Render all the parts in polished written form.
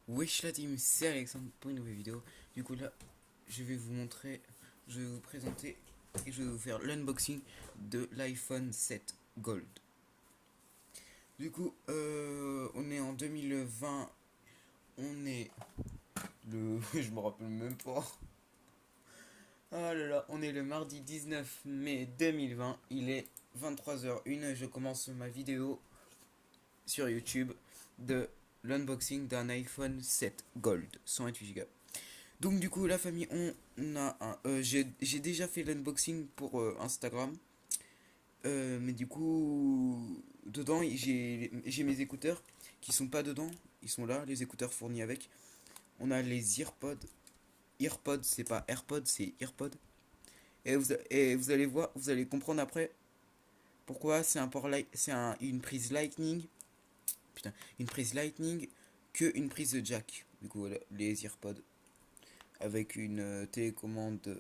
Wesh la team, c'est Alexandre pour une nouvelle vidéo. Du coup là, je vais vous montrer, je vais vous présenter et je vais vous faire l'unboxing de l'iPhone 7 Gold. Du coup, on est en 2020, on est le... je me rappelle même pas. Ah là là, on est le mardi 19 mai 2020, il est 23h01, je commence ma vidéo sur YouTube de l'unboxing d'un iPhone 7 Gold, 128 Go. Donc du coup la famille on a un j'ai déjà fait l'unboxing pour Instagram. Mais du coup dedans j'ai mes écouteurs qui sont pas dedans, ils sont là les écouteurs fournis avec. On a les earpods, c'est pas AirPods, c'est earpods. Et vous allez voir, vous allez comprendre après pourquoi c'est un port une prise Lightning, putain, une prise Lightning que une prise jack. Du coup voilà, les earpods avec une télécommande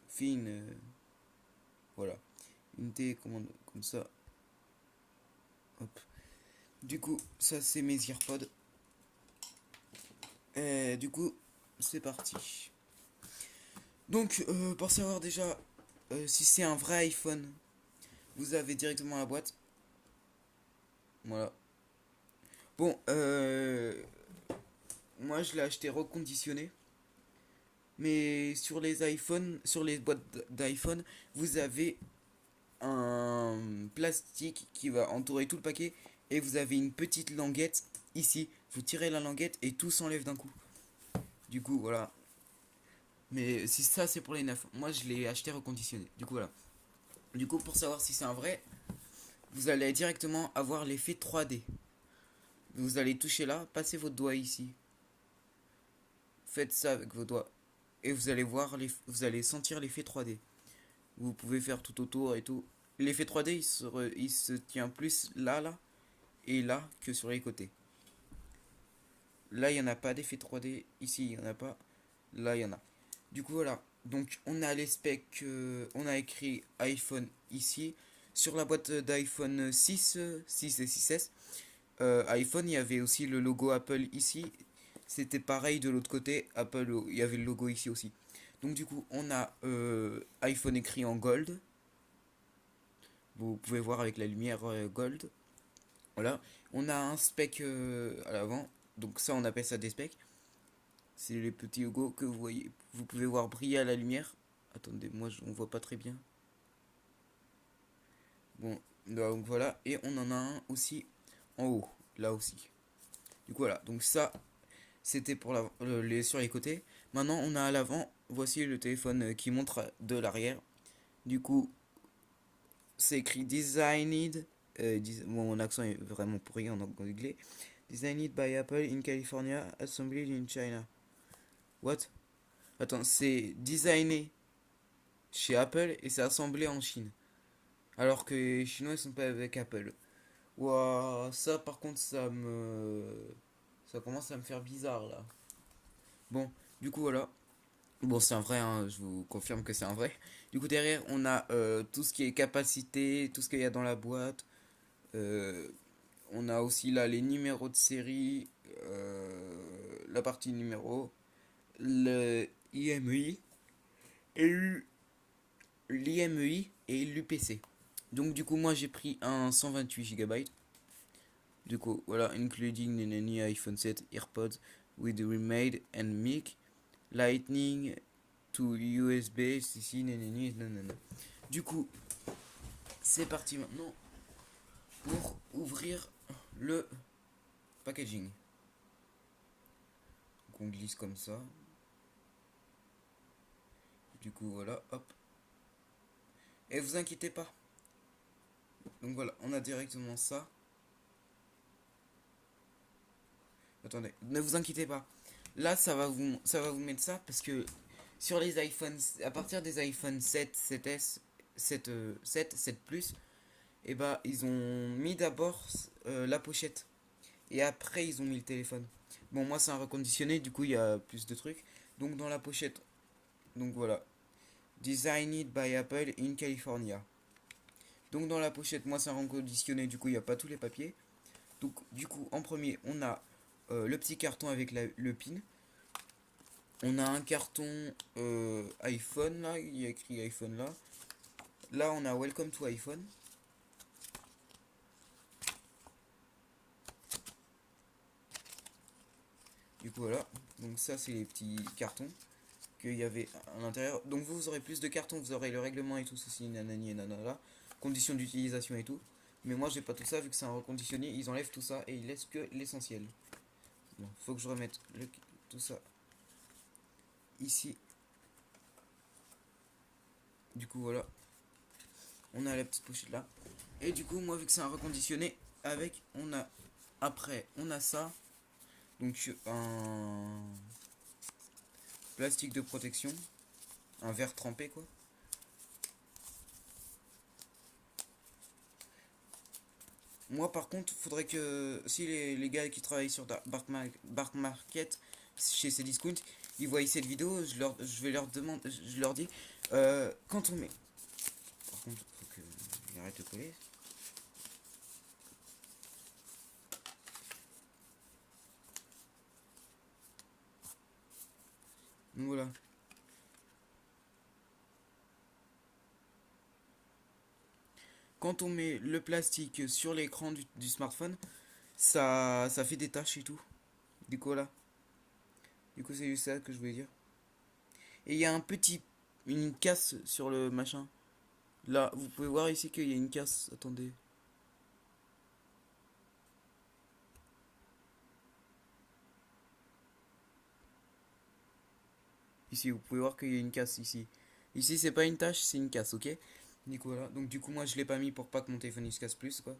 fine, voilà, une télécommande comme ça. Hop. Du coup, ça c'est mes AirPods. Et du coup, c'est parti. Donc, pour savoir déjà si c'est un vrai iPhone, vous avez directement la boîte. Voilà. Bon, moi je l'ai acheté reconditionné. Mais sur les iPhones, sur les boîtes d'iPhone, vous avez un plastique qui va entourer tout le paquet. Et vous avez une petite languette ici. Vous tirez la languette et tout s'enlève d'un coup. Du coup, voilà. Mais si ça c'est pour les neufs, moi je l'ai acheté reconditionné. Du coup voilà. Du coup pour savoir si c'est un vrai, vous allez directement avoir l'effet 3D. Vous allez toucher là, passez votre doigt ici. Faites ça avec vos doigts. Et vous allez voir, vous allez sentir l'effet 3D. Vous pouvez faire tout autour et tout. L'effet 3D il se tient plus là et là que sur les côtés. Là il n'y en a pas d'effet 3D. Ici il n'y en a pas. Là il y en a. Du coup voilà, donc on a les specs, on a écrit iPhone ici. Sur la boîte d'iPhone 6, 6 et 6S, iPhone, il y avait aussi le logo Apple ici. C'était pareil de l'autre côté, Apple, il y avait le logo ici aussi. Donc du coup, on a iPhone écrit en gold. Vous pouvez voir avec la lumière gold. Voilà. On a un spec à l'avant. Donc ça, on appelle ça des specs. C'est les petits logos que vous voyez. Vous pouvez voir briller à la lumière. Attendez, moi on voit pas très bien. Bon, donc voilà. Et on en a un aussi en haut, là aussi. Du coup voilà. Donc ça, c'était pour sur les côtés. Maintenant on a à l'avant. Voici le téléphone qui montre de l'arrière. Du coup, c'est écrit Designed. Bon, mon accent est vraiment pourri en anglais. Designed by Apple in California, assembled in China. What? Attends, c'est designé chez Apple et c'est assemblé en Chine. Alors que les Chinois ils sont pas avec Apple. Ouah, ça par contre ça commence à me faire bizarre là. Bon, du coup voilà. Bon, c'est un vrai, hein, je vous confirme que c'est un vrai. Du coup derrière on a tout ce qui est capacité, tout ce qu'il y a dans la boîte. Euh, on a aussi là les numéros de série, la partie numéro, le IMEI et l'IMEI et l'UPC. Donc du coup moi j'ai pris un 128 Go. Du coup voilà, including any iPhone 7 AirPods with remade and mic, Lightning to USB, CC, nanana. Du coup c'est parti maintenant pour ouvrir le packaging. Donc on glisse comme ça. Du coup voilà, hop. Et vous inquiétez pas. Donc voilà, on a directement ça. Attendez, ne vous inquiétez pas. Là, ça va vous mettre ça parce que sur les iPhones, à partir des iPhone 7, 7S, 7 Plus, et bah ils ont mis d'abord la pochette et après ils ont mis le téléphone. Bon, moi c'est un reconditionné, du coup il y a plus de trucs. Donc dans la pochette, donc voilà, Designed by Apple in California. Donc dans la pochette, moi c'est un reconditionné, du coup il n'y a pas tous les papiers. Donc du coup en premier on a le petit carton avec le pin. On a un carton iPhone là, il y a écrit iPhone là. Là on a Welcome to iPhone. Du coup voilà, donc ça c'est les petits cartons qu'il y avait à l'intérieur. Donc vous aurez plus de cartons, vous aurez le règlement et tout ceci, nanani et nanana, conditions d'utilisation et tout. Mais moi j'ai pas tout ça vu que c'est un reconditionné, ils enlèvent tout ça et ils laissent que l'essentiel. Bon, faut que je remette tout ça ici. Du coup voilà, on a la petite pochette là. Et du coup moi vu que c'est un reconditionné, avec on a après on a ça. Donc un plastique de protection, un verre trempé quoi. Moi par contre, faudrait que si les gars qui travaillent sur Bark Market chez Cdiscount, ils voient cette vidéo, je vais leur demander, je leur dis quand on met. Par contre, faut que j'arrête de coller. Donc voilà. Quand on met le plastique sur l'écran du smartphone, ça fait des taches et tout. Du coup là. Du coup c'est juste ça que je voulais dire. Et il y a une casse sur le machin. Là, vous pouvez voir ici qu'il y a une casse. Attendez. Ici, vous pouvez voir qu'il y a une casse ici. Ici, c'est pas une tache, c'est une casse, ok? Du coup, voilà. Donc, du coup, moi, je l'ai pas mis pour pas que mon téléphone il se casse plus, quoi.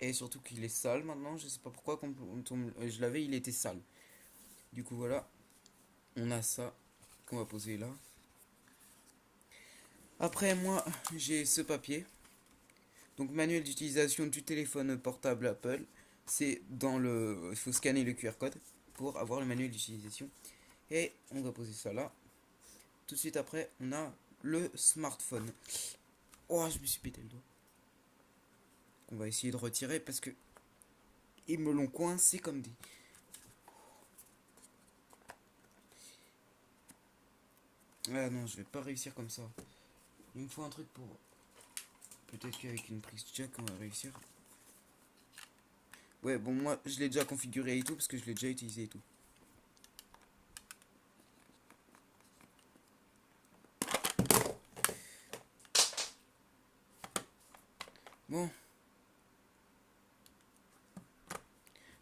Et surtout qu'il est sale maintenant. Je sais pas pourquoi, quand je l'avais, il était sale. Du coup, voilà. On a ça qu'on va poser là. Après, moi, j'ai ce papier. Donc, manuel d'utilisation du téléphone portable Apple. C'est dans le. Il faut scanner le QR code pour avoir le manuel d'utilisation. Et on va poser ça là. Tout de suite après, on a le smartphone. Oh, je me suis pété le doigt. On va essayer de retirer parce que ils me l'ont coincé comme dit. Ah non, je vais pas réussir comme ça. Il me faut un truc pour. Peut-être qu'avec une prise jack, on va réussir. Ouais, bon, moi, je l'ai déjà configuré et tout parce que je l'ai déjà utilisé et tout. Bon.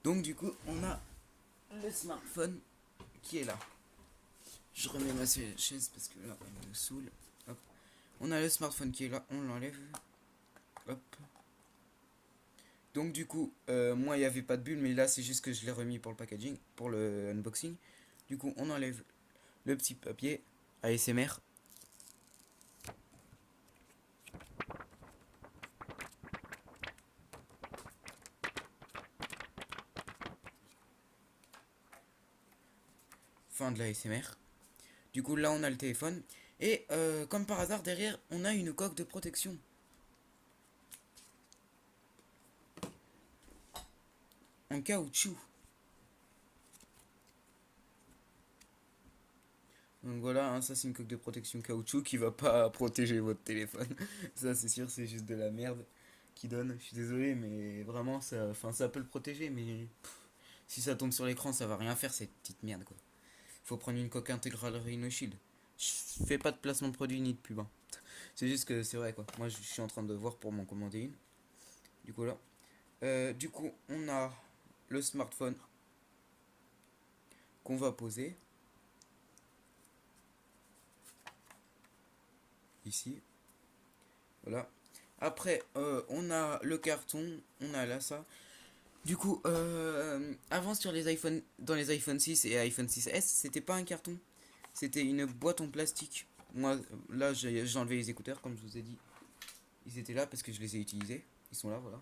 Donc, du coup, on a le smartphone qui est là. Je remets ma chaise parce que là, elle me saoule. Hop. On a le smartphone qui est là, on l'enlève. Hop. Donc du coup, moi il n'y avait pas de bulle, mais là c'est juste que je l'ai remis pour le packaging, pour le unboxing. Du coup, on enlève le petit papier ASMR. Fin de la ASMR. Du coup, là on a le téléphone. Et comme par hasard, derrière, on a une coque de protection. En caoutchouc. Donc voilà, hein, ça c'est une coque de protection caoutchouc qui va pas protéger votre téléphone. Ça c'est sûr, c'est juste de la merde qui donne. Je suis désolé, mais vraiment, ça peut le protéger, mais si ça tombe sur l'écran, ça va rien faire cette petite merde quoi. Faut prendre une coque intégrale Rhino Shield. Je fais pas de placement de produit ni de pub. Hein. C'est juste que c'est vrai quoi. Moi je suis en train de voir pour m'en commander une. Du coup là. Du coup on a le smartphone qu'on va poser. Ici. Voilà. Après on a le carton. On a là ça. Du coup avant sur les iPhone, dans les iPhone 6 et iPhone 6S, c'était pas un carton. C'était une boîte en plastique. Moi là j'ai enlevé les écouteurs comme je vous ai dit. Ils étaient là parce que je les ai utilisés. Ils sont là, voilà.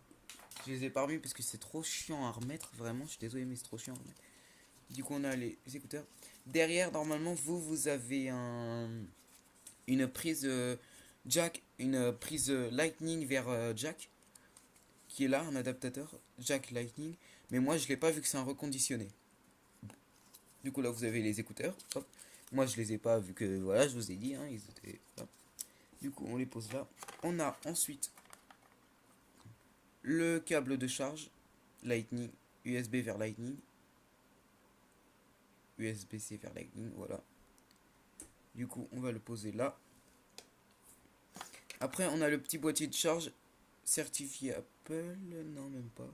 Je les ai pas remis parce que c'est trop chiant à remettre. Vraiment, je suis désolé, mais c'est trop chiant à remettre. Du coup, on a les écouteurs. Derrière, normalement, vous avez une prise jack, une prise lightning vers jack qui est là, un adaptateur jack Lightning, mais moi je l'ai pas vu que c'est un reconditionné. Du coup là vous avez les écouteurs, hop. Moi je les ai pas vu que voilà, je vous ai dit, hein, ils étaient là. Du coup on les pose là. On a ensuite le câble de charge Lightning, USB vers Lightning, USB-C vers Lightning, voilà. Du coup on va le poser là. Après on a le petit boîtier de charge certifié Apple, non même pas.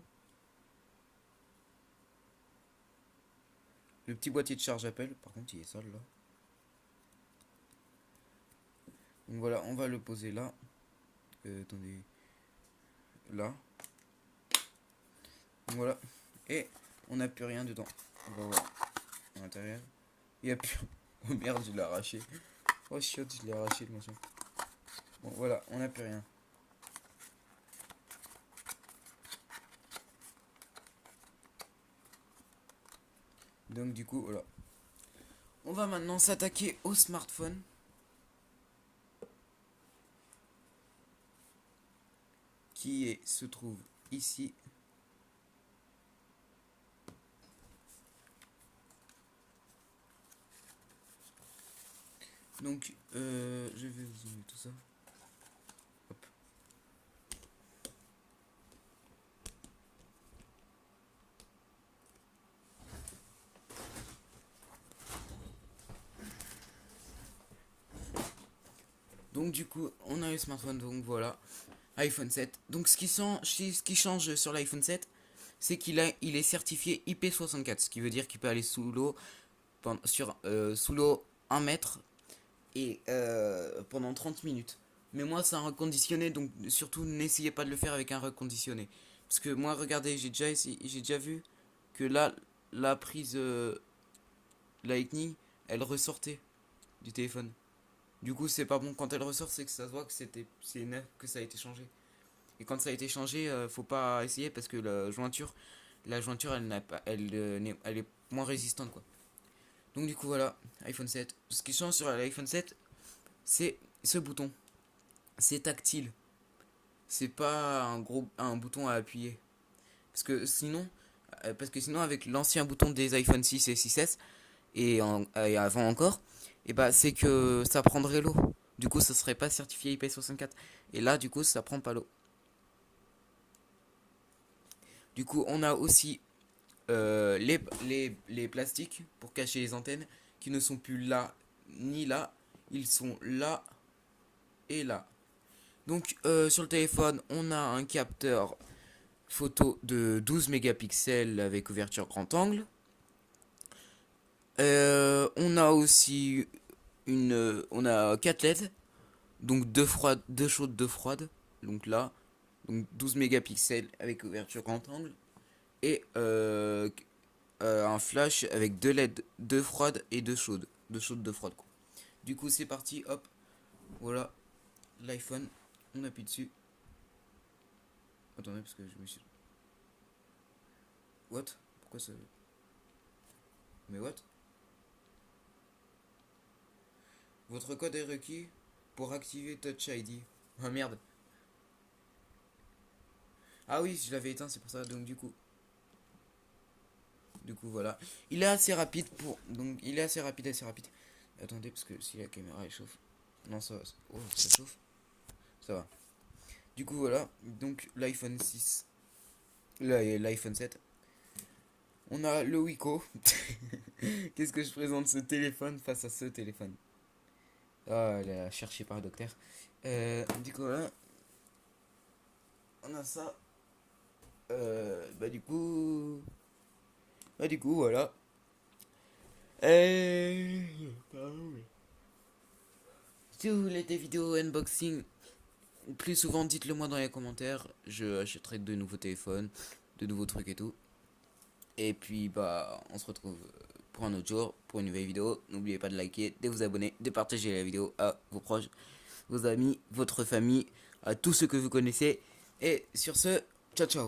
Le petit boîtier de charge Apple, par contre il est sale là. Donc voilà, on va le poser là. Attendez. Là. Donc voilà. Et on n'a plus rien dedans. On va voir à l'intérieur. Il n'y a plus. Oh merde, je l'ai arraché. Oh chiotte, je l'ai arraché le machin. Bon voilà, on n'a plus rien. Donc du coup, voilà. On va maintenant s'attaquer au smartphone. Se trouve ici. Donc, je vais vous zoomer tout ça. Hop. Donc du coup, on a le smartphone, donc voilà, iPhone 7. Donc ce qui change sur l'iPhone 7, c'est il est certifié IP64, ce qui veut dire qu'il peut aller sous l'eau sous l'eau 1 mètre et pendant 30 minutes. Mais moi c'est un reconditionné, donc surtout n'essayez pas de le faire avec un reconditionné. Parce que moi regardez, j'ai déjà vu que là la prise Lightning, elle ressortait du téléphone. Du coup c'est pas bon, quand elle ressort c'est que ça se voit que c'est neuf, que ça a été changé. Et quand ça a été changé, faut pas essayer parce que la jointure elle n'a pas, elle est moins résistante quoi. Donc du coup voilà, iPhone 7. Ce qui change sur l'iPhone 7, c'est ce bouton. C'est tactile. C'est pas un bouton à appuyer. Parce que sinon avec l'ancien bouton des iPhone 6 et 6S et avant encore, et bah c'est que ça prendrait l'eau. Du coup ça serait pas certifié IP64. Et là du coup ça prend pas l'eau. Du coup on a aussi les plastiques pour cacher les antennes qui ne sont plus là ni là. Ils sont là et là. Donc sur le téléphone on a un capteur photo de 12 mégapixels avec ouverture grand angle. On a aussi on a 4 LED, donc 2 chaudes, 2 froides. Donc là, donc 12 mégapixels avec ouverture grand angle et un flash avec 2 LED, 2 froides et 2 chaudes, 2 chaudes, 2 froides quoi. Du coup c'est parti, hop, voilà l'iPhone, on appuie dessus. Attendez parce que je me suis... What? Pourquoi ça... Mais what? Votre code est requis pour activer Touch ID. Ah merde. Ah oui, je l'avais éteint, c'est pour ça. Donc du coup voilà. Il est assez rapide pour... Donc il est assez rapide. Attendez, parce que si la caméra elle chauffe... Non, ça va. Oh, ça chauffe. Ça va. Du coup voilà. Donc l'iPhone 6. L'iPhone 7. On a le Wiko. Qu'est-ce que je présente ce téléphone face à ce téléphone? Ah, elle a cherché par le docteur. Du coup, là, on a ça. Bah, du coup. Bah, du coup, voilà. Si vous voulez des vidéos unboxing plus souvent, dites-le moi dans les commentaires. Je achèterai de nouveaux téléphones, de nouveaux trucs et tout. Et puis, bah, on se retrouve pour un autre jour, pour une nouvelle vidéo. N'oubliez pas de liker, de vous abonner, de partager la vidéo à vos proches, vos amis, votre famille, à tous ceux que vous connaissez. Et sur ce, ciao ciao.